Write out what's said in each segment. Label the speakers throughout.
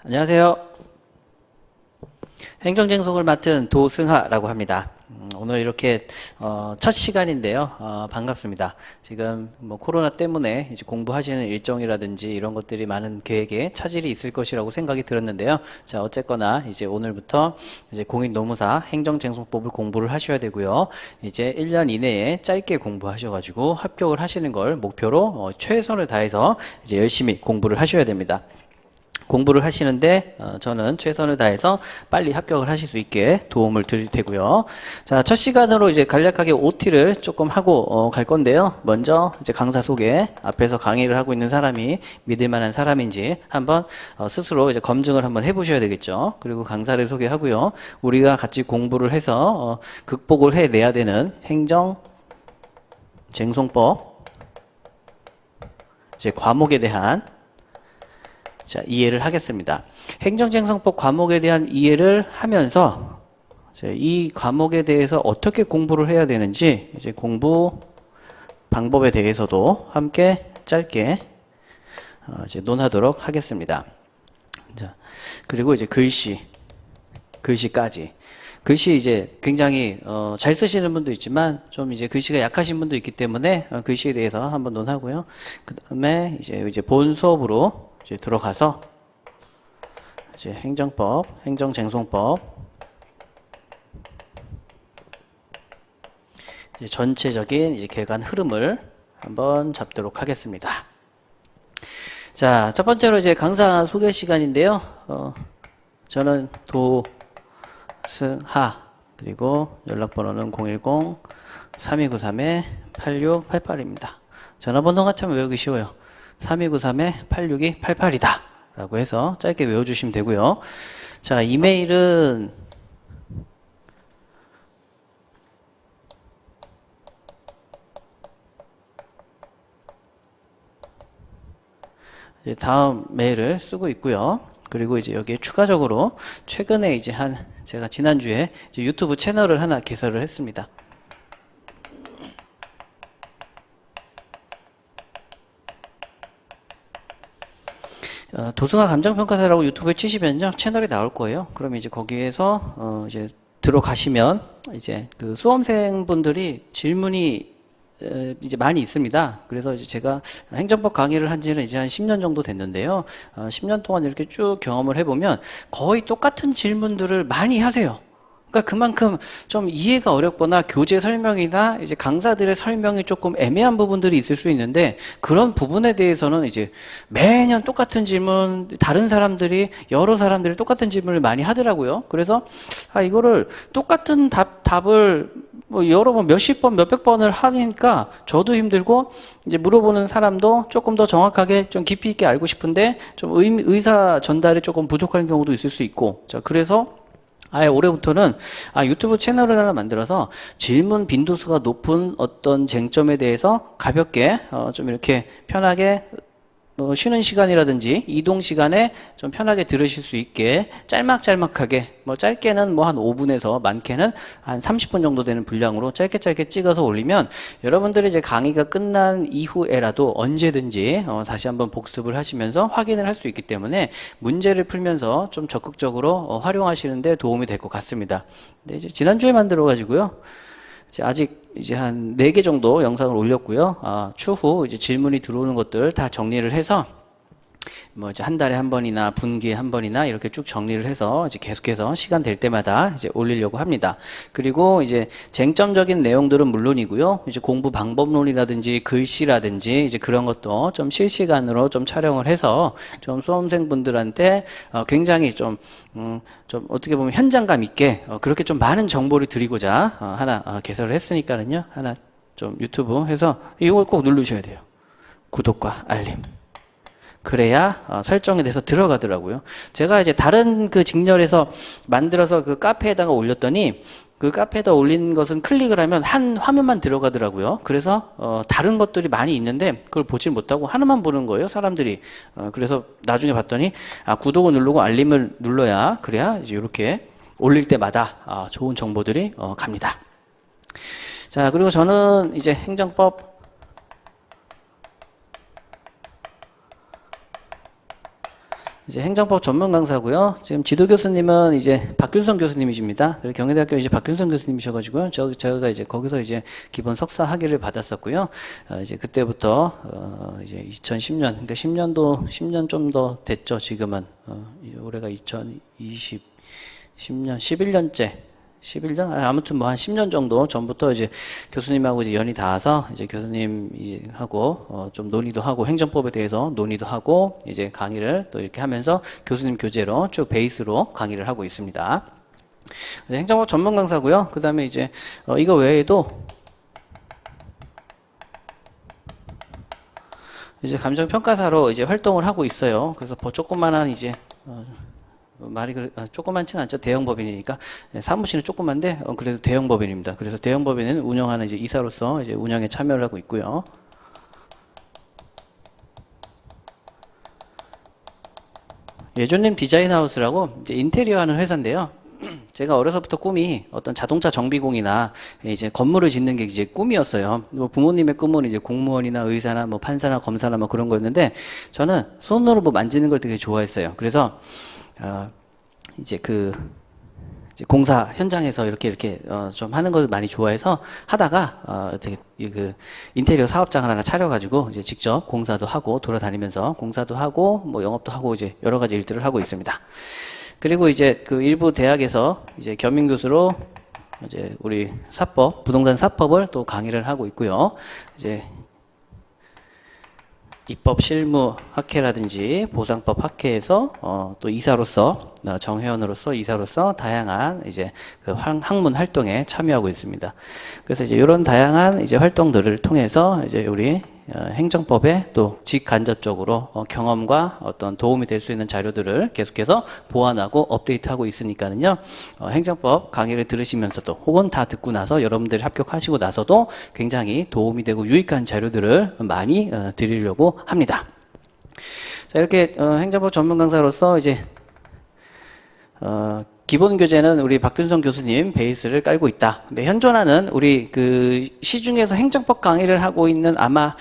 Speaker 1: 안녕하세요. 행정쟁송을 맡은 도승하라고 합니다. 오늘 이렇게 첫 시간인데요. 반갑습니다. 지금 뭐 코로나 때문에 이제 공부하시는 일정이라든지 이런 것들이 많은 계획에 차질이 있을 것이라고 생각이 들었는데요. 자, 어쨌거나 이제 오늘부터 이제 공익노무사 행정쟁송법을 공부를 하셔야 되고요. 이제 1년 이내에 짧게 공부하셔가지고 합격을 하시는 걸 목표로 최선을 다해서 이제 열심히 공부를 하셔야 됩니다. 공부를 하시는데 저는 최선을 다해서 빨리 합격을 하실 수 있게 도움을 드릴 테고요. 자, 첫 시간으로 이제 간략하게 OT를 조금 하고 갈 건데요. 먼저 이제 강사 소개, 앞에서 강의를 하고 있는 사람이 믿을 만한 사람인지 한번 스스로 이제 검증을 한번 해보셔야 되겠죠. 그리고 강사를 소개하고요. 우리가 같이 공부를 해서 극복을 해내야 되는 행정 쟁송법 이제 과목에 대한 자, 이해를 하겠습니다. 행정쟁송법 과목에 대한 이해를 하면서 이 과목에 대해서 어떻게 공부를 해야 되는지 이제 공부 방법에 대해서도 함께 짧게 이제 논하도록 하겠습니다. 자, 그리고 이제 글씨까지. 글씨 이제 굉장히 잘 쓰시는 분도 있지만 좀 이제 글씨가 약하신 분도 있기 때문에 글씨에 대해서 한번 논하고요. 그 다음에 이제 본 수업으로 이제 들어가서 이제 행정법, 행정쟁송법 이제 전체적인 이제 개관 흐름을 한번 잡도록 하겠습니다. 자, 첫 번째로 이제 강사 소개 시간인데요. 저는 도승하 그리고 연락번호는 010-3293-8688입니다. 전화번호가 참 외우기 쉬워요. 3293-8688이다 라고 해서 짧게 외워주시면 되고요. 자, 이메일은 이제 다음 메일을 쓰고 있고요. 그리고 이제 여기에 추가적으로 최근에 이제 제가 지난주에 이제 유튜브 채널을 하나 개설을 했습니다. 도승하 감정평가사라고 유튜브에 치시면요 채널이 나올 거예요. 그럼 이제 거기에서 이제 들어가시면 이제 그 수험생분들이 질문이 이제 많이 있습니다. 그래서 이제 제가 행정법 강의를 한 지는 이제 한 10년 정도 됐는데요. 10년 동안 이렇게 쭉 경험을 해보면 거의 똑같은 질문들을 많이 하세요. 그러니까 그만큼 좀 이해가 어렵거나 교재 설명이나 이제 강사들의 설명이 조금 애매한 부분들이 있을 수 있는데 그런 부분에 대해서는 이제 매년 똑같은 질문, 여러 사람들이 똑같은 질문을 많이 하더라고요. 그래서 이거를 똑같은 답을 뭐 여러 번 몇십 번, 몇백 번을 하니까 저도 힘들고 이제 물어보는 사람도 조금 더 정확하게 좀 깊이 있게 알고 싶은데 좀 의사 전달이 조금 부족한 경우도 있을 수 있고 자, 그래서 아예 올해부터는 유튜브 채널을 하나 만들어서 질문 빈도수가 높은 어떤 쟁점에 대해서 가볍게 좀 이렇게 편하게 쉬는 시간이라든지 이동 시간에 좀 편하게 들으실 수 있게 짤막짤막하게 짧게는 한 5분에서 많게는 한 30분 정도 되는 분량으로 짧게 찍어서 올리면 여러분들이 이제 강의가 끝난 이후에라도 언제든지 다시 한번 복습을 하시면서 확인을 할 수 있기 때문에 문제를 풀면서 좀 적극적으로 활용하시는데 도움이 될 것 같습니다. 근데 이제 지난주에 만들어 가지고요. 아직 이제 한 4개 정도 영상을 올렸고요. 추후 이제 질문이 들어오는 것들 다 정리를 해서 이제 한 달에 한 번이나 분기에 한 번이나 이렇게 쭉 정리를 해서 이제 계속해서 시간 될 때마다 이제 올리려고 합니다. 그리고 이제 쟁점적인 내용들은 물론이고요. 이제 공부 방법론이라든지 글씨라든지 이제 그런 것도 좀 실시간으로 좀 촬영을 해서 좀 수험생분들한테 굉장히 좀 어떻게 보면 현장감 있게 그렇게 좀 많은 정보를 드리고자 하나 개설을 했으니까는요. 하나 좀 유튜브 해서 이걸 꼭 누르셔야 돼요. 구독과 알림. 그래야 설정에 대해서 들어가더라고요. 제가 이제 다른 그 직렬에서 만들어서 그 카페에다가 올렸더니 그 카페에다 올린 것은 클릭을 하면 한 화면만 들어가더라고요. 그래서 다른 것들이 많이 있는데 그걸 보질 못하고 하나만 보는 거예요, 사람들이. 그래서 나중에 봤더니 구독을 누르고 알림을 눌러야 그래야 이제 이렇게 올릴 때마다 좋은 정보들이 갑니다. 자, 그리고 저는 이제 행정법 이제 행정법 전문 강사고요. 지금 지도 교수님은 이제 박균성 교수님이십니다. 그리고 경희대학교 이제 박균성 교수님이셔가지고요. 저희가 이제 거기서 이제 기본 석사 학위를 받았었고요. 이제 그때부터 이제 2010년, 그러니까 10년 좀 더 됐죠. 지금은 올해가 2020, 10년, 11년? 아무튼 뭐 한 10년 정도 전부터 이제 교수님하고 이제 연이 닿아서 이제 교수님하고 좀 논의도 하고 행정법에 대해서 논의도 하고 이제 강의를 또 이렇게 하면서 교수님 교재로 쭉 베이스로 강의를 하고 있습니다. 행정법 전문 강사고요. 그 다음에 이제 이거 외에도 이제 감정평가사로 이제 활동을 하고 있어요. 그래서 조그만한 이제 조그만치는 않죠. 대형 법인이니까. 사무실은 조그만데, 그래도 대형 법인입니다. 그래서 대형 법인은 운영하는 이제 이사로서 이제 운영에 참여를 하고 있고요. 예조님 디자인하우스라고 이제 인테리어 하는 회사인데요. 제가 어려서부터 꿈이 어떤 자동차 정비공이나 이제 건물을 짓는 게 이제 꿈이었어요. 뭐 부모님의 꿈은 이제 공무원이나 의사나 뭐 판사나 검사나 뭐 그런 거였는데 저는 손으로 뭐 만지는 걸 되게 좋아했어요. 그래서 이제 이제 공사 현장에서 이렇게 좀 하는 걸 많이 좋아해서 하다가 되게 그 인테리어 사업장을 하나 차려가지고 이제 직접 공사도 하고 돌아다니면서 공사도 하고 뭐 영업도 하고 이제 여러 가지 일들을 하고 있습니다. 그리고 이제 그 일부 대학에서 이제 겸임 교수로 이제 우리 부동산 사법을 또 강의를 하고 있고요. 이제 입법 실무 학회라든지 보상법 학회에서 또 이사로서 정회원으로서 이사로서 다양한 이제 그 학문 활동에 참여하고 있습니다. 그래서 이제 이런 다양한 이제 활동들을 통해서 이제 우리 행정법에 또 직간접적으로 경험과 어떤 도움이 될 수 있는 자료들을 계속해서 보완하고 업데이트하고 있으니까는요. 행정법 강의를 들으시면서도 혹은 다 듣고 나서 여러분들이 합격하시고 나서도 굉장히 도움이 되고 유익한 자료들을 많이 드리려고 합니다. 자, 이렇게 행정법 전문 강사로서 이제 기본 교재는 우리 박균성 교수님 베이스를 깔고 있다. 근데 현존하는 우리 그 시중에서 행정법 강의를 하고 있는 아마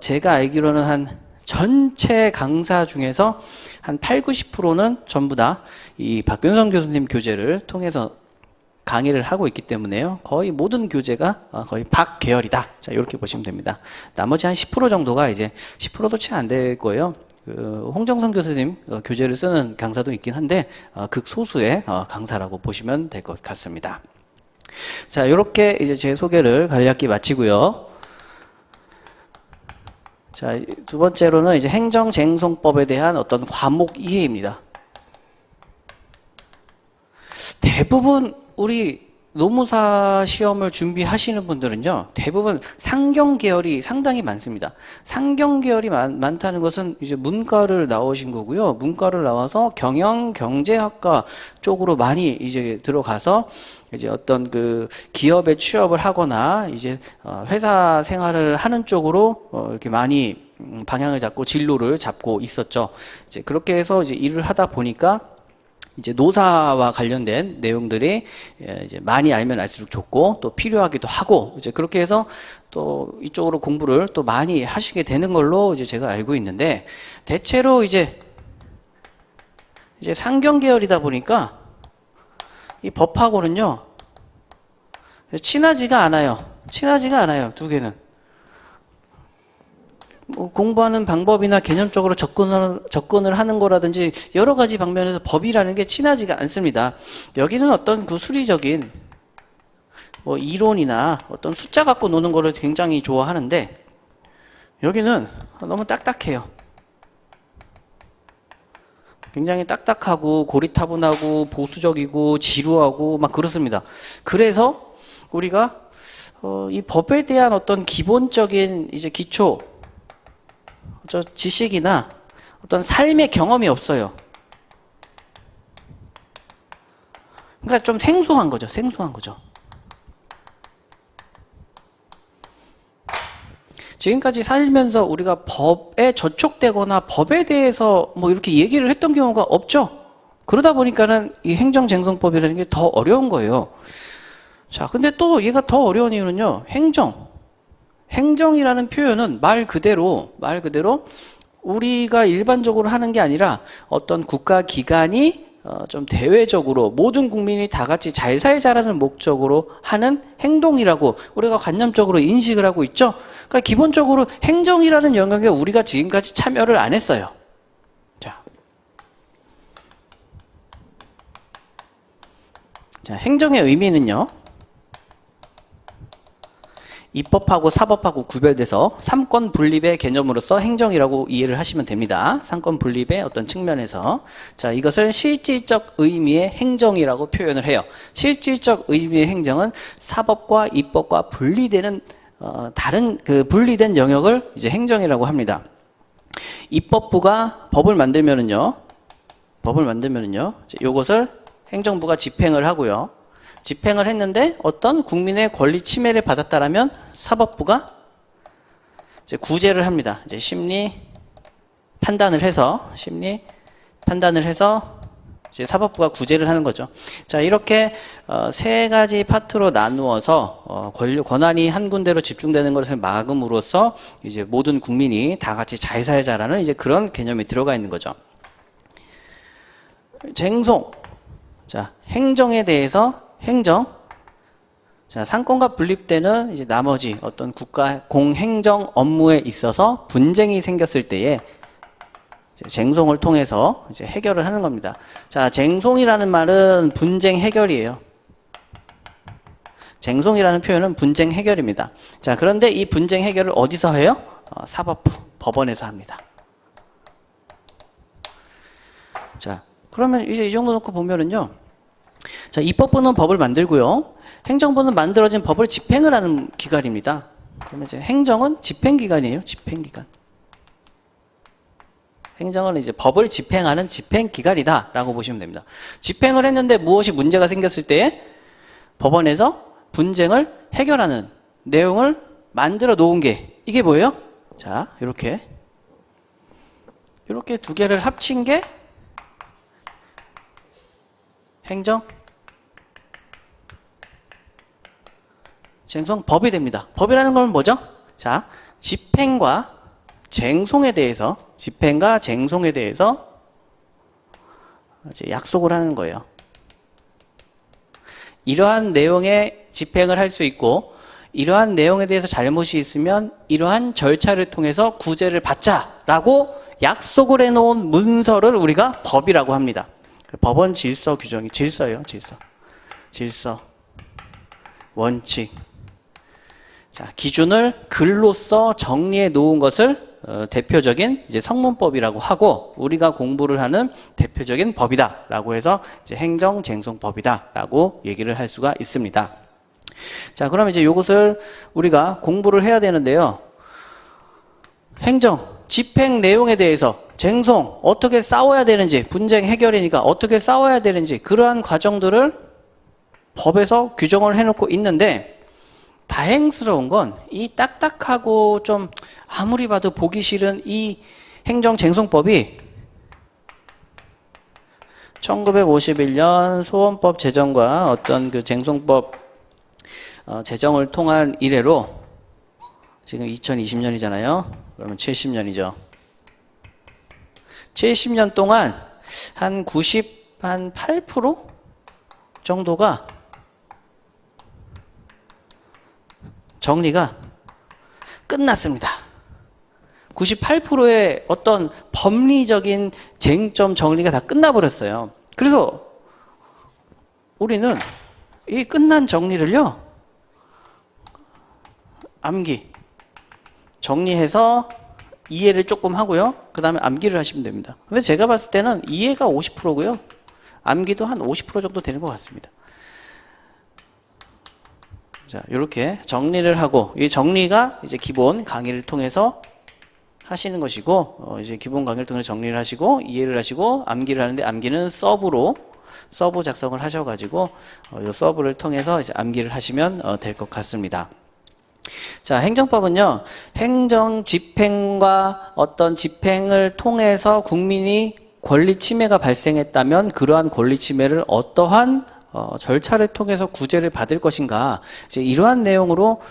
Speaker 1: 제가 알기로는 한 전체 강사 중에서 한 8, 90%는 전부 다 이 박균성 교수님 교재를 통해서 강의를 하고 있기 때문에요. 거의 모든 교재가 거의 박 계열이다. 자, 이렇게 보시면 됩니다. 나머지 한 10% 정도가 이제 10%도 채 안 될 거예요. 홍정선 교수님 교재를 쓰는 강사도 있긴 한데 극소수의 강사라고 보시면 될 것 같습니다. 자, 이렇게 이제 제 소개를 간략히 마치고요. 자, 두 번째로는 이제 행정쟁송법에 대한 어떤 과목 이해입니다. 대부분 우리 노무사 시험을 준비하시는 분들은요, 대부분 상경 계열이 상당히 많습니다. 상경 계열이 많다는 것은 이제 문과를 나오신 거고요. 문과를 나와서 경영, 경제학과 쪽으로 많이 이제 들어가서 이제 어떤 그 기업에 취업을 하거나 이제 회사 생활을 하는 쪽으로 이렇게 많이 방향을 잡고 진로를 잡고 있었죠. 이제 그렇게 해서 이제 일을 하다 보니까 이제 노사와 관련된 내용들이 이제 많이 알면 알수록 좋고 또 필요하기도 하고 이제 그렇게 해서 또 이쪽으로 공부를 또 많이 하시게 되는 걸로 이제 제가 알고 있는데 대체로 이제 상경 계열이다 보니까 이 법하고는요 친하지가 않아요. 두 개는. 뭐 공부하는 방법이나 개념적으로 접근을 하는 거라든지 여러 가지 방면에서 법이라는 게 친하지가 않습니다. 여기는 어떤 그 수리적인 뭐 이론이나 어떤 숫자 갖고 노는 거를 굉장히 좋아하는데 여기는 너무 딱딱해요. 굉장히 딱딱하고 고리타분하고 보수적이고 지루하고 막 그렇습니다. 그래서 우리가 이 법에 대한 어떤 기본적인 이제 기초 지식이나 어떤 삶의 경험이 없어요. 그러니까 좀 생소한 거죠. 지금까지 살면서 우리가 법에 저촉되거나 법에 대해서 뭐 이렇게 얘기를 했던 경우가 없죠. 그러다 보니까는 이 행정쟁송법이라는 게 더 어려운 거예요. 자, 근데 또 얘가 더 어려운 이유는요. 행정이라는 표현은 말 그대로 우리가 일반적으로 하는 게 아니라 어떤 국가 기관이 좀 대외적으로 모든 국민이 다 같이 잘 살자라는 목적으로 하는 행동이라고 우리가 관념적으로 인식을 하고 있죠. 그러니까 기본적으로 행정이라는 영역에 우리가 지금까지 참여를 안 했어요. 자, 행정의 의미는요, 입법하고 사법하고 구별돼서 삼권 분립의 개념으로서 행정이라고 이해를 하시면 됩니다. 삼권 분립의 어떤 측면에서. 자, 이것을 실질적 의미의 행정이라고 표현을 해요. 실질적 의미의 행정은 사법과 입법과 분리되는 다른 분리된 영역을 이제 행정이라고 합니다. 입법부가 법을 만들면은요, 요것을 행정부가 집행을 하고요. 집행을 했는데 어떤 국민의 권리 침해를 받았다라면 사법부가 이제 구제를 합니다. 이제 심리 판단을 해서 이제 사법부가 구제를 하는 거죠. 자, 이렇게 세 가지 파트로 나누어서 권한이 한 군데로 집중되는 것을 막음으로써 이제 모든 국민이 다 같이 잘 살자라는 이제 그런 개념이 들어가 있는 거죠. 쟁송. 자, 행정에 대해서 자, 상권과 분립되는 이제 나머지 어떤 국가 공행정 업무에 있어서 분쟁이 생겼을 때에 이제 쟁송을 통해서 이제 해결을 하는 겁니다. 자, 쟁송이라는 말은 분쟁 해결이에요. 쟁송이라는 표현은 분쟁 해결입니다. 자, 그런데 이 분쟁 해결을 어디서 해요? 사법부, 법원에서 합니다. 자, 그러면 이제 이 정도 놓고 보면은요. 자, 입법부는 법을 만들고요. 행정부는 만들어진 법을 집행을 하는 기관입니다. 그러면 이제 행정은 집행기관이에요. 집행기관. 행정은 이제 법을 집행하는 집행기관이다라고 보시면 됩니다. 집행을 했는데 무엇이 문제가 생겼을 때 법원에서 분쟁을 해결하는 내용을 만들어 놓은 게 이게 뭐예요? 자, 이렇게 두 개를 합친 게 행정 쟁송법이 됩니다. 법이라는 건 뭐죠? 자, 집행과 쟁송에 대해서 이제 약속을 하는 거예요. 이러한 내용의 집행을 할 수 있고 이러한 내용에 대해서 잘못이 있으면 이러한 절차를 통해서 구제를 받자라고 약속을 해놓은 문서를 우리가 법이라고 합니다. 법원 질서 규정이 질서예요. 질서 원칙. 자, 기준을 글로써 정리해 놓은 것을 대표적인 이제 성문법이라고 하고 우리가 공부를 하는 대표적인 법이다라고 해서 이제 행정쟁송법이다라고 얘기를 할 수가 있습니다. 자, 그럼 이제 이것을 우리가 공부를 해야 되는데요. 행정, 집행 내용에 대해서 쟁송, 어떻게 싸워야 되는지, 분쟁 해결이니까 어떻게 싸워야 되는지 그러한 과정들을 법에서 규정을 해놓고 있는데 다행스러운 건 이 딱딱하고 좀 아무리 봐도 보기 싫은 이 행정쟁송법이 1951년 소원법 제정과 어떤 그 쟁송법 제정을 통한 이래로 지금 2020년이잖아요. 그러면 70년이죠. 70년 동안 한 98% 정도가 정리가 끝났습니다. 98%의 어떤 법리적인 쟁점 정리가 다 끝나버렸어요. 그래서 우리는 이 끝난 정리를요, 암기, 정리해서 이해를 조금 하고요. 그 다음에 암기를 하시면 됩니다. 근데 제가 봤을 때는 이해가 50%고요. 암기도 한 50% 정도 되는 것 같습니다. 자, 이렇게 정리를 하고, 이 정리가 이제 기본 강의를 통해서 하시는 것이고, 이제 기본 강의를 통해서 정리를 하시고, 이해를 하시고, 암기를 하는데, 암기는 서브 작성을 하셔가지고, 이 서브를 통해서 이제 암기를 하시면 될 것 같습니다. 자, 행정법은요, 행정 집행과 어떤 집행을 통해서 국민이 권리 침해가 발생했다면, 그러한 권리 침해를 어떠한 절차를 통해서 구제를 받을 것인가, 이제 이러한 내용으로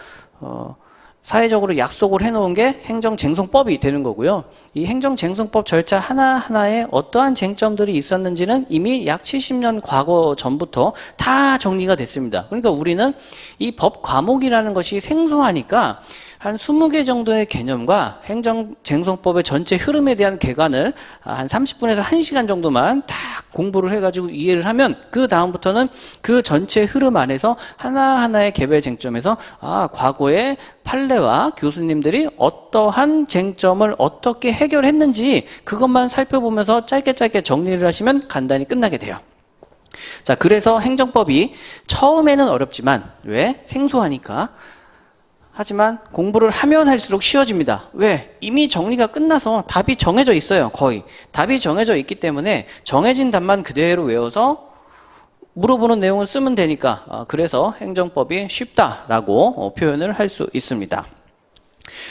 Speaker 1: 사회적으로 약속을 해놓은 게 행정쟁송법이 되는 거고요. 이 행정쟁송법 절차 하나하나에 어떠한 쟁점들이 있었는지는 이미 약 70년 과거 전부터 다 정리가 됐습니다. 그러니까 우리는 이 법 과목이라는 것이 생소하니까 한 20개 정도의 개념과 행정쟁송법의 전체 흐름에 대한 개관을 한 30분에서 1시간 정도만 딱 공부를 해가지고 이해를 하면 그 다음부터는 그 전체 흐름 안에서 하나하나의 개별 쟁점에서 과거의 판례와 교수님들이 어떠한 쟁점을 어떻게 해결했는지 그것만 살펴보면서 짧게 정리를 하시면 간단히 끝나게 돼요. 자, 그래서 행정법이 처음에는 어렵지만 왜? 생소하니까. 하지만 공부를 하면 할수록 쉬워집니다. 왜? 이미 정리가 끝나서 답이 정해져 있어요. 거의. 답이 정해져 있기 때문에 정해진 답만 그대로 외워서 물어보는 내용을 쓰면 되니까 그래서 행정법이 쉽다라고 표현을 할 수 있습니다.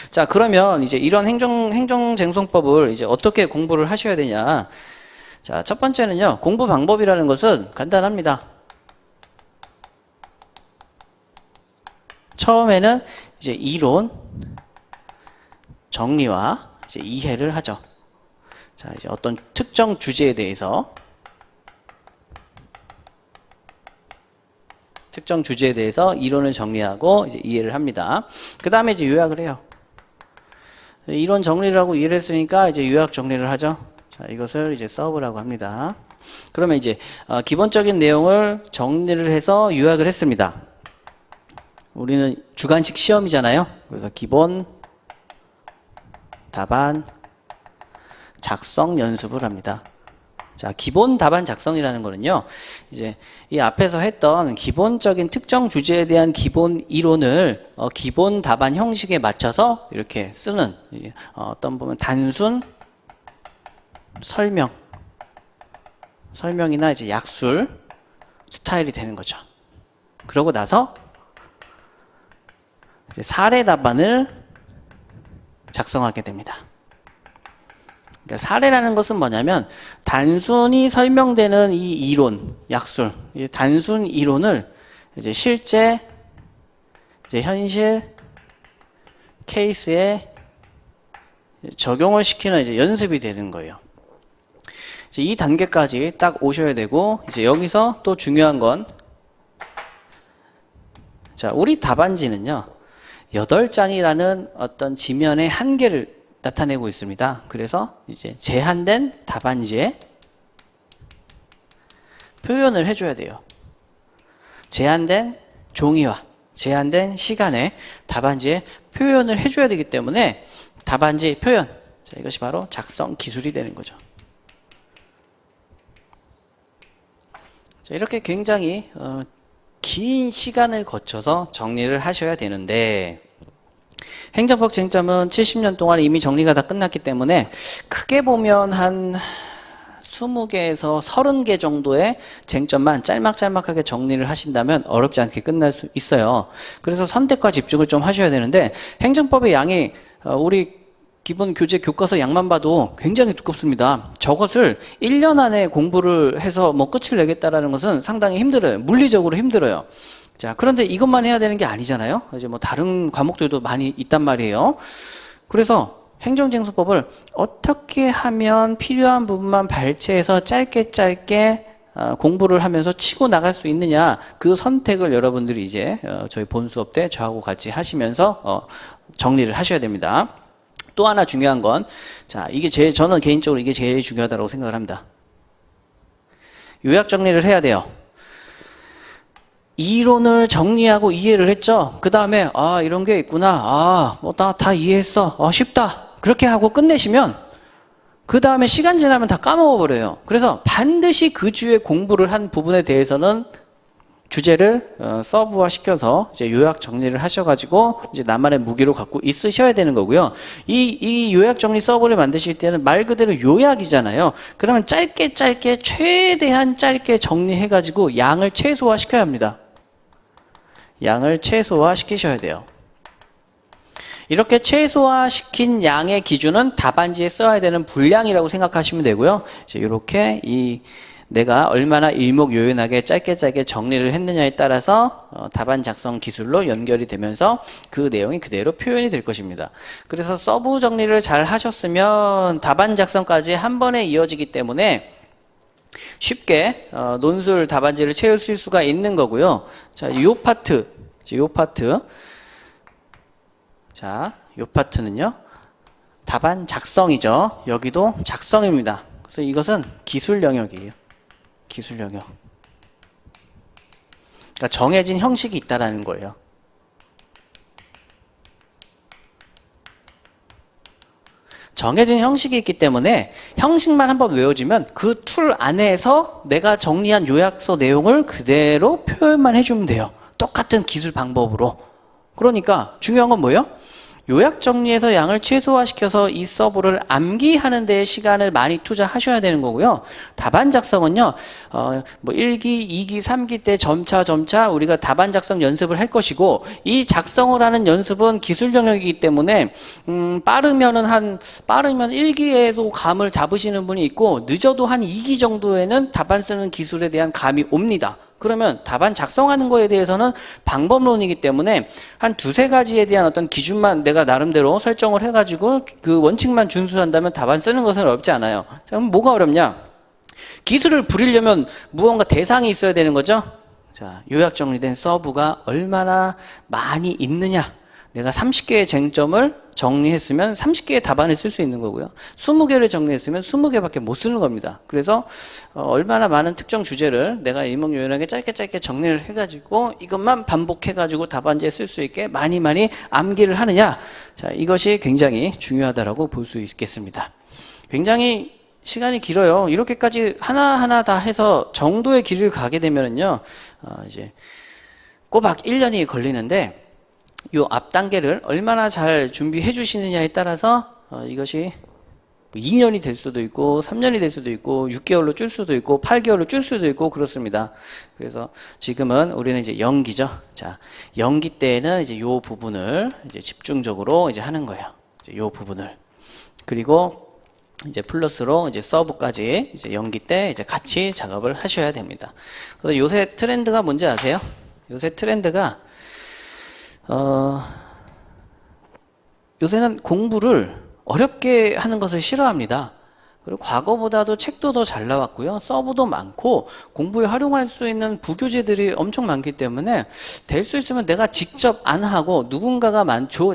Speaker 1: 자, 그러면 이제 이런 행정쟁송법을 이제 어떻게 공부를 하셔야 되냐? 자, 첫 번째는요. 공부 방법이라는 것은 간단합니다. 처음에는 이제 이론 정리와 이제 이해를 하죠. 자, 이제 어떤 특정 주제에 대해서 이론을 정리하고 이제 이해를 합니다. 그 다음에 이제 요약을 해요. 이론 정리를 하고 이해를 했으니까 이제 요약 정리를 하죠. 자, 이것을 이제 서브라고 합니다. 그러면 이제 기본적인 내용을 정리를 해서 요약을 했습니다. 우리는 주관식 시험이잖아요. 그래서 기본 답안 작성 연습을 합니다. 자, 기본 답안 작성이라는 거는요, 이제 이 앞에서 했던 기본적인 특정 주제에 대한 기본 이론을 기본 답안 형식에 맞춰서 이렇게 쓰는 어떤 보면 단순 설명이나 이제 약술 스타일이 되는 거죠. 그러고 나서 사례 답안을 작성하게 됩니다. 그러니까 사례라는 것은 뭐냐면 단순히 설명되는 이 이론, 약술, 이 단순 이론을 이제 실제 이제 현실 케이스에 적용을 시키는 이제 연습이 되는 거예요. 이제 이 단계까지 딱 오셔야 되고 이제 여기서 또 중요한 건 자, 우리 답안지는요. 8장이라는 어떤 지면의 한계를 나타내고 있습니다. 그래서 이제 제한된 답안지에 표현을 해줘야 돼요. 제한된 종이와 제한된 시간에 답안지에 표현을 해줘야 되기 때문에 답안지 표현, 자, 이것이 바로 작성 기술이 되는 거죠. 자, 이렇게 굉장히 긴 시간을 거쳐서 정리를 하셔야 되는데 행정법 쟁점은 70년 동안 이미 정리가 다 끝났기 때문에 크게 보면 한 20개에서 30개 정도의 쟁점만 짤막짤막하게 정리를 하신다면 어렵지 않게 끝날 수 있어요. 그래서 선택과 집중을 좀 하셔야 되는데 행정법의 양이 우리 기본 교재 교과서 양만 봐도 굉장히 두껍습니다. 저것을 1년 안에 공부를 해서 뭐 끝을 내겠다라는 것은 상당히 힘들어요. 물리적으로 힘들어요. 자, 그런데 이것만 해야 되는 게 아니잖아요. 이제 뭐 다른 과목들도 많이 있단 말이에요. 그래서 행정쟁송법을 어떻게 하면 필요한 부분만 발췌해서 짧게 공부를 하면서 치고 나갈 수 있느냐, 그 선택을 여러분들이 이제 저희 본 수업 때 저하고 같이 하시면서 정리를 하셔야 됩니다. 또 하나 중요한 건, 자, 저는 개인적으로 이게 제일 중요하다고 생각을 합니다. 요약 정리를 해야 돼요. 이론을 정리하고 이해를 했죠. 그 다음에 이런 게 있구나. 뭐 나 다 이해했어. 쉽다. 그렇게 하고 끝내시면 그 다음에 시간 지나면 다 까먹어 버려요. 그래서 반드시 그 주에 공부를 한 부분에 대해서는 주제를 서브화 시켜서 이제 요약 정리를 하셔가지고 이제 나만의 무기로 갖고 있으셔야 되는 거고요. 이 요약 정리 서브를 만드실 때는 말 그대로 요약이잖아요. 그러면 짧게 최대한 짧게 정리해가지고 양을 최소화 시켜야 합니다. 양을 최소화 시키셔야 돼요. 이렇게 최소화시킨 양의 기준은 답안지에 써야 되는 분량이라고 생각하시면 되고요. 이제 이렇게 이 내가 얼마나 일목요연하게 짧게 정리를 했느냐에 따라서 답안 작성 기술로 연결이 되면서 그 내용이 그대로 표현이 될 것입니다. 그래서 서브 정리를 잘 하셨으면 답안 작성까지 한 번에 이어지기 때문에 쉽게 논술 답안지를 채우실 수가 있는 거고요. 자, 요 파트. 자, 요 파트는요. 답안 작성이죠. 여기도 작성입니다. 그래서 이것은 기술 영역이에요. 기술 영역. 그러니까 정해진 형식이 있다라는 거예요. 정해진 형식이 있기 때문에 형식만 한번 외워주면 그 툴 안에서 내가 정리한 요약서 내용을 그대로 표현만 해주면 돼요. 똑같은 기술 방법으로. 그러니까 중요한 건 뭐예요? 요약 정리해서 양을 최소화시켜서 이 서브를 암기하는 데 시간을 많이 투자하셔야 되는 거고요. 답안 작성은요, 뭐 1기, 2기, 3기 때 점차 우리가 답안 작성 연습을 할 것이고, 이 작성을 하는 연습은 기술 영역이기 때문에, 빠르면 1기에도 감을 잡으시는 분이 있고, 늦어도 한 2기 정도에는 답안 쓰는 기술에 대한 감이 옵니다. 그러면 답안 작성하는 거에 대해서는 방법론이기 때문에 한 두세 가지에 대한 어떤 기준만 내가 나름대로 설정을 해가지고 그 원칙만 준수한다면 답안 쓰는 것은 어렵지 않아요. 자, 그럼 뭐가 어렵냐? 기술을 부리려면 무언가 대상이 있어야 되는 거죠. 자, 요약 정리된 서브가 얼마나 많이 있느냐. 내가 30개의 쟁점을 정리했으면 30개의 답안을 쓸 수 있는 거고요. 20개를 정리했으면 20개밖에 못 쓰는 겁니다. 그래서 얼마나 많은 특정 주제를 내가 일목요연하게 짧게 정리를 해가지고 이것만 반복해가지고 답안지에 쓸 수 있게 많이 암기를 하느냐. 자, 이것이 굉장히 중요하다라고 볼 수 있겠습니다. 굉장히 시간이 길어요. 이렇게까지 하나하나 다 해서 정도의 길을 가게 되면은요, 이제 꼬박 1년이 걸리는데, 요 앞 단계를 얼마나 잘 준비해 주시느냐에 따라서 이것이 2년이 될 수도 있고 3년이 될 수도 있고 6개월로 줄 수도 있고 8개월로 줄 수도 있고 그렇습니다. 그래서 지금은 우리는 이제 연기죠. 자, 연기 때에는 이제 요 부분을 이제 집중적으로 이제 하는 거예요. 이제 요 부분을. 그리고 이제 플러스로 이제 서브까지 이제 연기 때 이제 같이 작업을 하셔야 됩니다. 그래서 요새 트렌드가 뭔지 아세요? 요새 트렌드가 요새는 공부를 어렵게 하는 것을 싫어합니다. 그리고 과거보다도 책도 더 잘 나왔고요. 서브도 많고 공부에 활용할 수 있는 부교재들이 엄청 많기 때문에 될 수 있으면 내가 직접 안 하고 누군가가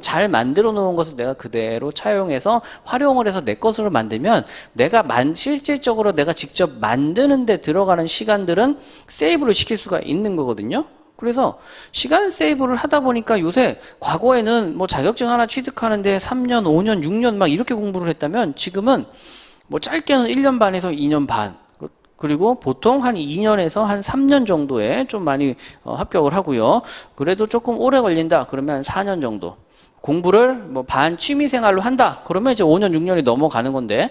Speaker 1: 잘 만들어 놓은 것을 내가 그대로 차용해서 활용을 해서 내 것으로 만들면 내가 실질적으로 내가 직접 만드는 데 들어가는 시간들은 세이브를 시킬 수가 있는 거거든요. 그래서 시간 세이브를 하다 보니까 요새 과거에는 뭐 자격증 하나 취득하는데 3년, 5년, 6년 막 이렇게 공부를 했다면 지금은 뭐 짧게는 1년 반에서 2년 반 그리고 보통 한 2년에서 한 3년 정도에 좀 많이 합격을 하고요. 그래도 조금 오래 걸린다 그러면 한 4년 정도 공부를 뭐 반 취미 생활로 한다 그러면 이제 5년, 6년이 넘어가는 건데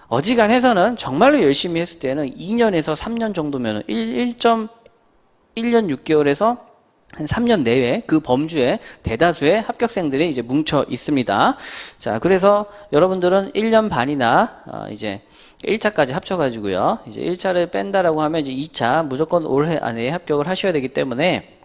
Speaker 1: 어지간해서는 정말로 열심히 했을 때는 2년에서 3년 정도면 1년 6개월에서 한 3년 내외 그 범주에 대다수의 합격생들이 이제 뭉쳐 있습니다. 자, 그래서 여러분들은 1년 반이나 이제 1차까지 합쳐가지고요. 이제 1차를 뺀다라고 하면 이제 2차 무조건 올해 안에 합격을 하셔야 되기 때문에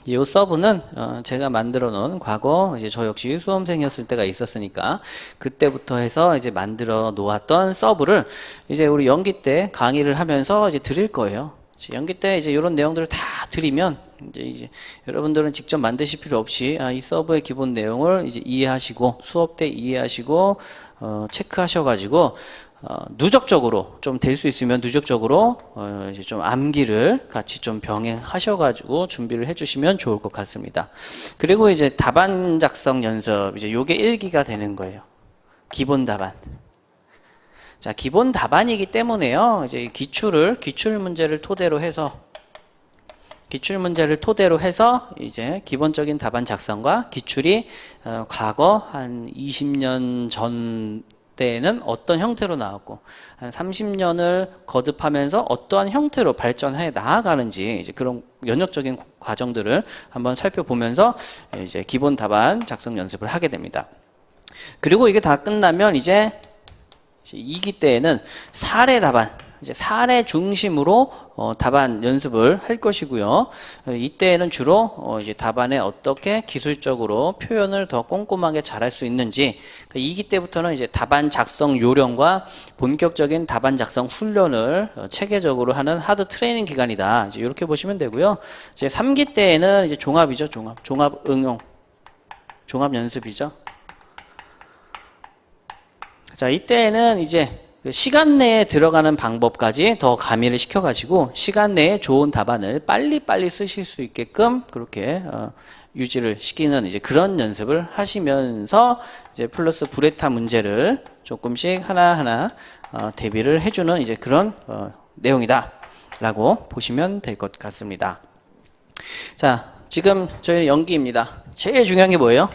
Speaker 1: 이 서브는 제가 만들어 놓은 과거 이제 저 역시 수험생이었을 때가 있었으니까 그때부터 해서 이제 만들어 놓았던 서브를 이제 우리 연기 때 강의를 하면서 이제 드릴 거예요. 연기 때 이제 이런 내용들을 다 드리면 이제 여러분들은 직접 만드실 필요 없이 이 서브의 기본 내용을 이제 이해하시고 수업 때 이해하시고 체크하셔가지고 누적적으로 좀 될 수 있으면 누적적으로 이제 좀 암기를 같이 좀 병행하셔가지고 준비를 해주시면 좋을 것 같습니다. 그리고 이제 답안 작성 연습 이제 요게 1기가 되는 거예요. 기본 답안. 자, 기본 답안이기 때문에요. 이제 기출 문제를 토대로 해서 이제 기본적인 답안 작성과 기출이 과거 한 20년 전 때에는 어떤 형태로 나왔고 한 30년을 거듭하면서 어떠한 형태로 발전해 나아가는지 이제 그런 연역적인 과정들을 한번 살펴보면서 이제 기본 답안 작성 연습을 하게 됩니다. 그리고 이게 다 끝나면 이제 2기 때에는 사례 답안, 이제 사례 중심으로 답안 연습을 할 것이고요. 이때는 주로 이제 답안에 어떻게 기술적으로 표현을 더 꼼꼼하게 잘할 수 있는지, 2기 때부터는 이제 답안 작성 요령과 본격적인 답안 작성 훈련을 체계적으로 하는 하드 트레이닝 기간이다. 이제 이렇게 보시면 되고요. 이제 3기 때에는 이제 종합이죠. 종합 응용, 종합 연습이죠. 자, 이때는 이제 시간 내에 들어가는 방법까지 더 가미를 시켜가지고 시간 내에 좋은 답안을 빨리빨리 쓰실 수 있게끔 그렇게 유지를 시키는 이제 그런 연습을 하시면서 이제 플러스 브레타 문제를 조금씩 하나하나 대비를 해주는 이제 그런 내용이다라고 보시면 될 것 같습니다. 자, 지금 저희는 연기입니다. 제일 중요한 게 뭐예요?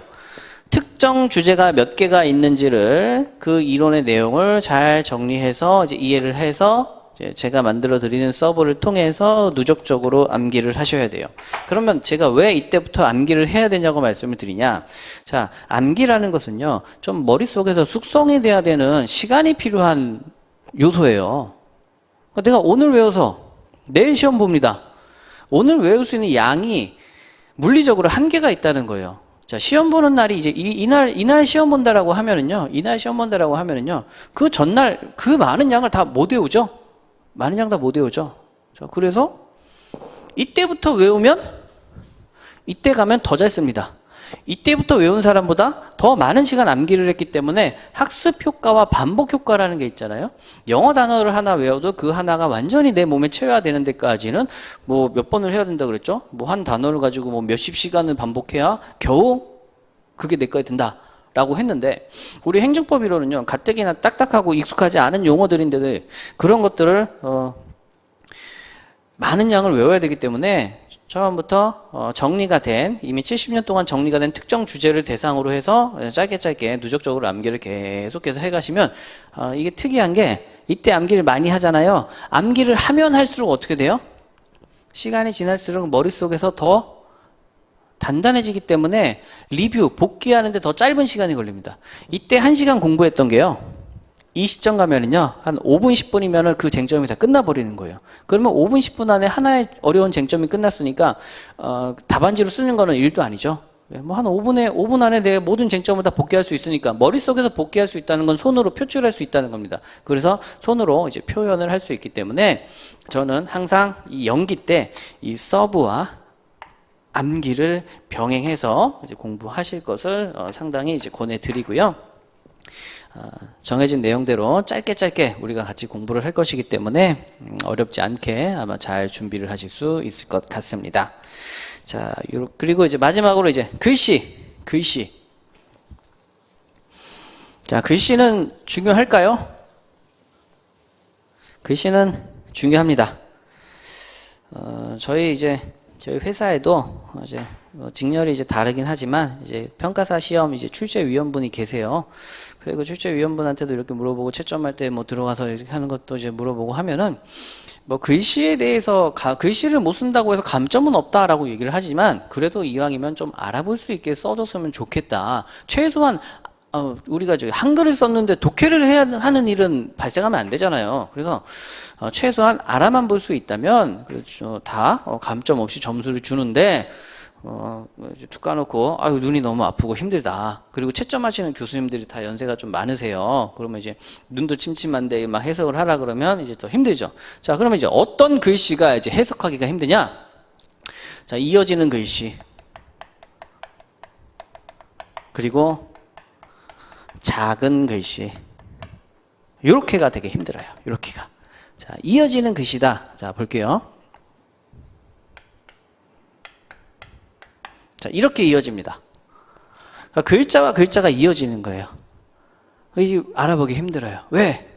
Speaker 1: 특정 주제가 몇 개가 있는지를 그 이론의 내용을 잘 정리해서 이제 이해를 해서 이제 제가 만들어 드리는 서브를 통해서 누적적으로 암기를 하셔야 돼요. 그러면 제가 왜 이때부터 암기를 해야 되냐고 말씀을 드리냐? 자, 암기라는 것은요, 좀 머릿속에서 숙성이 돼야 되는 시간이 필요한 요소예요. 그러니까 내가 오늘 외워서 내일 시험 봅니다. 오늘 외울 수 있는 양이 물리적으로 한계가 있다는 거예요. 자, 시험 보는 날이 이제 이날 시험 본다라고 하면은요, 그 전날 그 많은 양을 다 못 외우죠? 많은 양 다 못 외우죠? 자, 그래서 이때부터 외우면 이때 가면 더 잘 씁니다. 이때부터 외운 사람보다 더 많은 시간 암기를 했기 때문에 학습 효과와 반복 효과라는 게 있잖아요. 영어 단어를 하나 외워도 그 하나가 완전히 내 몸에 체화되는 데까지는 뭐 몇 번을 해야 된다 그랬죠? 뭐 한 단어를 가지고 뭐 몇십 시간을 반복해야 겨우 그게 내 거에 든다 라고 했는데, 우리 행정법 이론은요, 가뜩이나 딱딱하고 익숙하지 않은 용어들인데도 그런 것들을 많은 양을 외워야 되기 때문에 처음부터 정리가 된, 이미 70년 동안 정리가 된 특정 주제를 대상으로 해서 짧게 누적적으로 암기를 계속해서 해가시면 이게 특이한 게, 이때 암기를 많이 하잖아요. 암기를 하면 할수록 어떻게 돼요? 시간이 지날수록 머릿속에서 더 단단해지기 때문에 리뷰, 복귀하는데 더 짧은 시간이 걸립니다. 이때 1시간 공부했던 게요, 이 시점 가면은요, 한 5분, 10분이면은 그 쟁점이 다 끝나버리는 거예요. 그러면 5분, 10분 안에 하나의 어려운 쟁점이 끝났으니까, 답안지로 쓰는 거는 일도 아니죠. 뭐 한 5분 안에 내 모든 쟁점을 다 복귀할 수 있으니까, 머릿속에서 복귀할 수 있다는 건 손으로 표출할 수 있다는 겁니다. 그래서 손으로 이제 표현을 할 수 있기 때문에 저는 항상 이 연기 때 이 서브와 암기를 병행해서 이제 공부하실 것을 상당히 이제 권해드리고요. 정해진 내용대로 짧게 우리가 같이 공부를 할 것이기 때문에 어렵지 않게 아마 잘 준비를 하실 수 있을 것 같습니다. 자, 그리고 이제 마지막으로 이제 글씨. 자, 글씨는 중요할까요? 글씨는 중요합니다. 저희 회사에도 이제 직렬이 이제 다르긴 하지만 이제 평가사 시험 이제 출제위원분이 계세요. 그리고 출제위원분한테도 이렇게 물어보고 채점할 때 뭐 들어가서 이렇게 하는 것도 이제 물어보고 하면은 뭐 글씨에 대해서 글씨를 못 쓴다고 해서 감점은 없다라고 얘기를 하지만 그래도 이왕이면 좀 알아볼 수 있게 써줬으면 좋겠다. 최소한 우리가 한글을 썼는데 독해를 해야 하는 일은 발생하면 안 되잖아요. 그래서 최소한 알아만 볼 수 있다면 그렇죠. 다 감점 없이 점수를 주는데 툭 까놓고 아유 눈이 너무 아프고 힘들다. 그리고 채점하시는 교수님들이 다 연세가 좀 많으세요. 그러면 이제 눈도 침침한데 막 해석을 하라 그러면 이제 더 힘들죠. 자, 그러면 이제 어떤 글씨가 이제 해석하기가 힘드냐? 자, 이어지는 글씨. 그리고 작은 글씨. 요렇게가 되게 힘들어요. 요렇게가. 자, 이어지는 글씨다. 자, 볼게요. 자, 이렇게 이어집니다. 그러니까 글자와 글자가 이어지는 거예요. 이게 알아보기 힘들어요. 왜?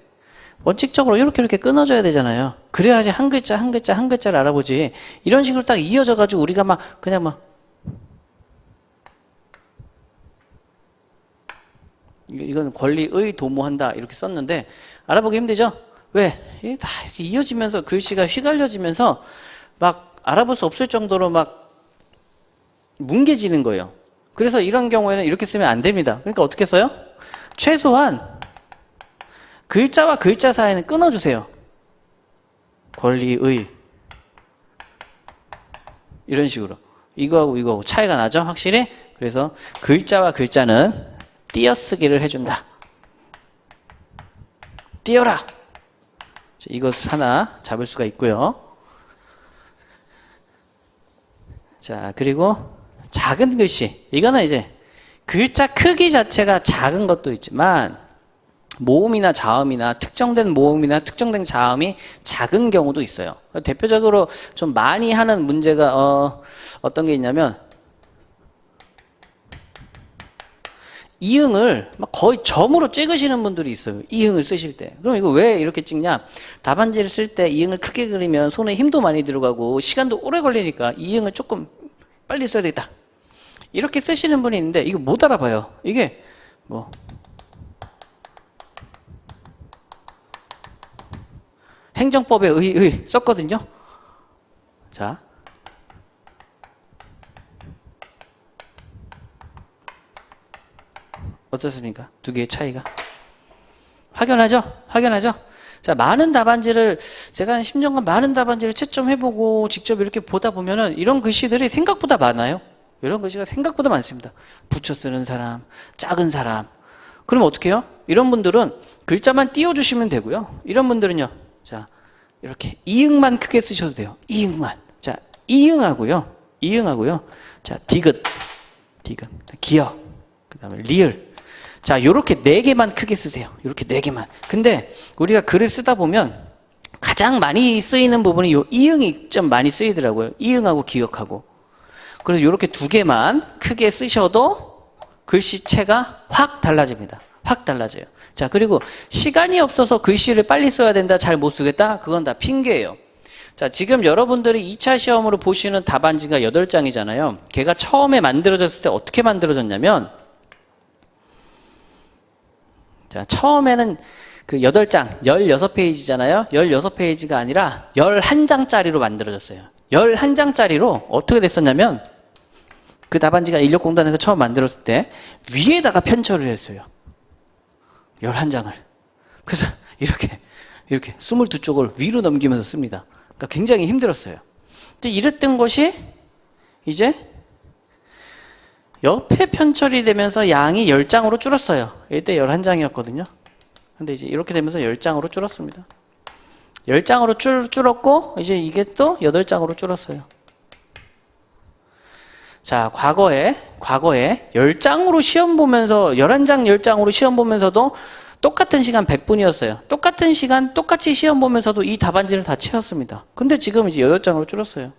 Speaker 1: 원칙적으로 이렇게 끊어져야 되잖아요. 그래야지 한 글자를 알아보지. 이런 식으로 딱 이어져가지고 우리가 그냥 이건 권리의 도모한다 이렇게 썼는데 알아보기 힘들죠? 왜? 이게 다 이렇게 이어지면서 글씨가 휘갈려지면서 막 알아볼 수 없을 정도로 막 뭉개지는 거예요. 그래서 이런 경우에는 이렇게 쓰면 안 됩니다. 그러니까 어떻게 써요? 최소한 글자와 글자 사이는 끊어주세요. 권리의 이런 식으로 이거하고 이거하고 차이가 나죠 확실히. 그래서 글자와 글자는 띄어쓰기를 해준다. 띄어라. 이것을 하나 잡을 수가 있고요. 자, 그리고 작은 글씨. 이거는 이제 글자 크기 자체가 작은 것도 있지만 모음이나 자음이나 특정된 모음이나 특정된 자음이 작은 경우도 있어요. 대표적으로 좀 많이 하는 문제가 어떤 게 있냐면 이응을 막 거의 점으로 찍으시는 분들이 있어요. 이응을 쓰실 때. 그럼 이거 왜 이렇게 찍냐? 답안지를 쓸 때 이응을 크게 그리면 손에 힘도 많이 들어가고 시간도 오래 걸리니까 이응을 조금 빨리 써야 되겠다. 이렇게 쓰시는 분이 있는데 이거 못 알아봐요. 이게 뭐 행정법에 의 썼거든요. 자, 어떻습니까? 두 개의 차이가 확연하죠? 확연하죠? 자, 많은 답안지를 제가 한 10년간 많은 답안지를 채점해보고 직접 이렇게 보다 보면은 이런 글씨들이 생각보다 많아요. 이런 글씨가 생각보다 많습니다. 붙여 쓰는 사람, 작은 사람. 그럼 어떻게 해요? 이런 분들은 글자만 띄워주시면 되고요. 이런 분들은요. 자, 이렇게 이응만 크게 쓰셔도 돼요. 이응만. 자, 이응하고요. 이응하고요. 자, 디귿, 기역, 그 다음에 리을. 자, 요렇게 4개만 크게 쓰세요. 요렇게 4개만. 근데 우리가 글을 쓰다 보면 가장 많이 쓰이는 부분이 요 이응이 좀 많이 쓰이더라고요. 이응하고 기역하고. 그래서 요렇게 2개만 크게 쓰셔도 글씨체가 확 달라집니다. 확 달라져요. 자, 그리고 시간이 없어서 글씨를 빨리 써야 된다, 잘 못 쓰겠다? 그건 다 핑계예요. 자, 지금 여러분들이 2차 시험으로 보시는 답안지가 8장이잖아요. 걔가 처음에 만들어졌을 때 어떻게 만들어졌냐면, 자, 처음에는 그 8장, 16페이지잖아요. 16페이지가 아니라 11장짜리로 만들어졌어요. 11장짜리로 어떻게 됐었냐면, 그 답안지가 인력공단에서 처음 만들었을 때 위에다가 편철을 했어요. 11장을. 그래서 이렇게 22쪽을 위로 넘기면서 씁니다. 그러니까 굉장히 힘들었어요. 근데 이랬던 것이 이제 옆에 편철이 되면서 양이 10장으로 줄었어요. 이때 11장이었거든요. 근데 이제 이렇게 되면서 10장으로 줄었습니다. 10장으로 줄었고 이제 이게 또 8장으로 줄었어요. 자, 과거에 10장으로 시험 보면서 11장 10장으로 시험 보면서도 똑같은 시간 100분이었어요. 똑같은 시간 똑같이 시험 보면서도 이 답안지를 다 채웠습니다. 근데 지금 이제 8장으로 줄었어요.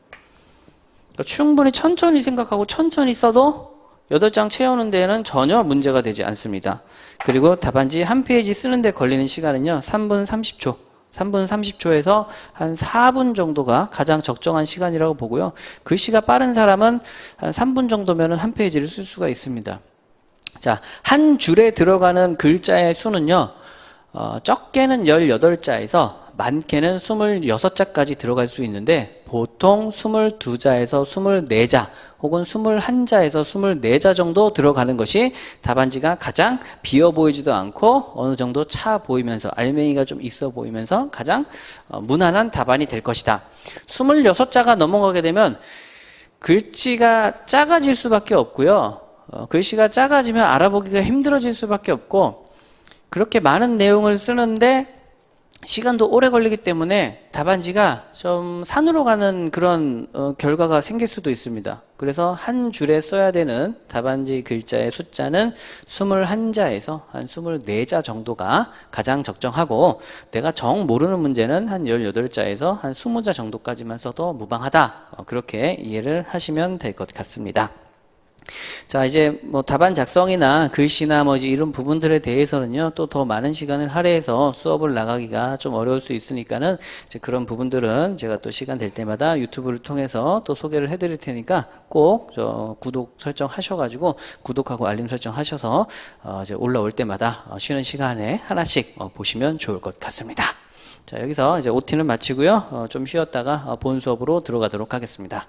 Speaker 1: 그러니까 충분히 천천히 생각하고 천천히 써도 8장 채우는 데에는 전혀 문제가 되지 않습니다. 그리고 답안지 한 페이지 쓰는 데 걸리는 시간은요. 3분 30초. 3분 30초에서 한 4분 정도가 가장 적정한 시간이라고 보고요. 글씨가 빠른 사람은 한 3분 정도면 한 페이지를 쓸 수가 있습니다. 자, 한 줄에 들어가는 글자의 수는요. 적게는 18자에서 많게는 26자까지 들어갈 수 있는데 보통 22자에서 24자 혹은 21자에서 24자 정도 들어가는 것이 답안지가 가장 비어 보이지도 않고 어느 정도 차 보이면서 알맹이가 좀 있어 보이면서 가장 무난한 답안이 될 것이다. 26자가 넘어가게 되면 글씨가 작아질 수밖에 없고요. 글씨가 작아지면 알아보기가 힘들어질 수밖에 없고 그렇게 많은 내용을 쓰는데 시간도 오래 걸리기 때문에 답안지가 좀 산으로 가는 그런 결과가 생길 수도 있습니다. 그래서 한 줄에 써야 되는 답안지 글자의 숫자는 21자에서 한 24자 정도가 가장 적정하고 내가 정 모르는 문제는 한 18자에서 한 20자 정도까지만 써도 무방하다. 그렇게 이해를 하시면 될 것 같습니다. 자, 이제 뭐 답안 작성이나 글씨나 뭐 이제 이런 부분들에 대해서는요, 또 더 많은 시간을 할애해서 수업을 나가기가 좀 어려울 수 있으니까는 이제 그런 부분들은 제가 또 시간 될 때마다 유튜브를 통해서 또 소개를 해드릴 테니까 꼭 저 구독 설정 하셔가지고 구독하고 알림 설정 하셔서 이제 올라올 때마다 쉬는 시간에 하나씩 보시면 좋을 것 같습니다. 자, 여기서 이제 OT는 마치고요, 좀 쉬었다가 본 수업으로 들어가도록 하겠습니다.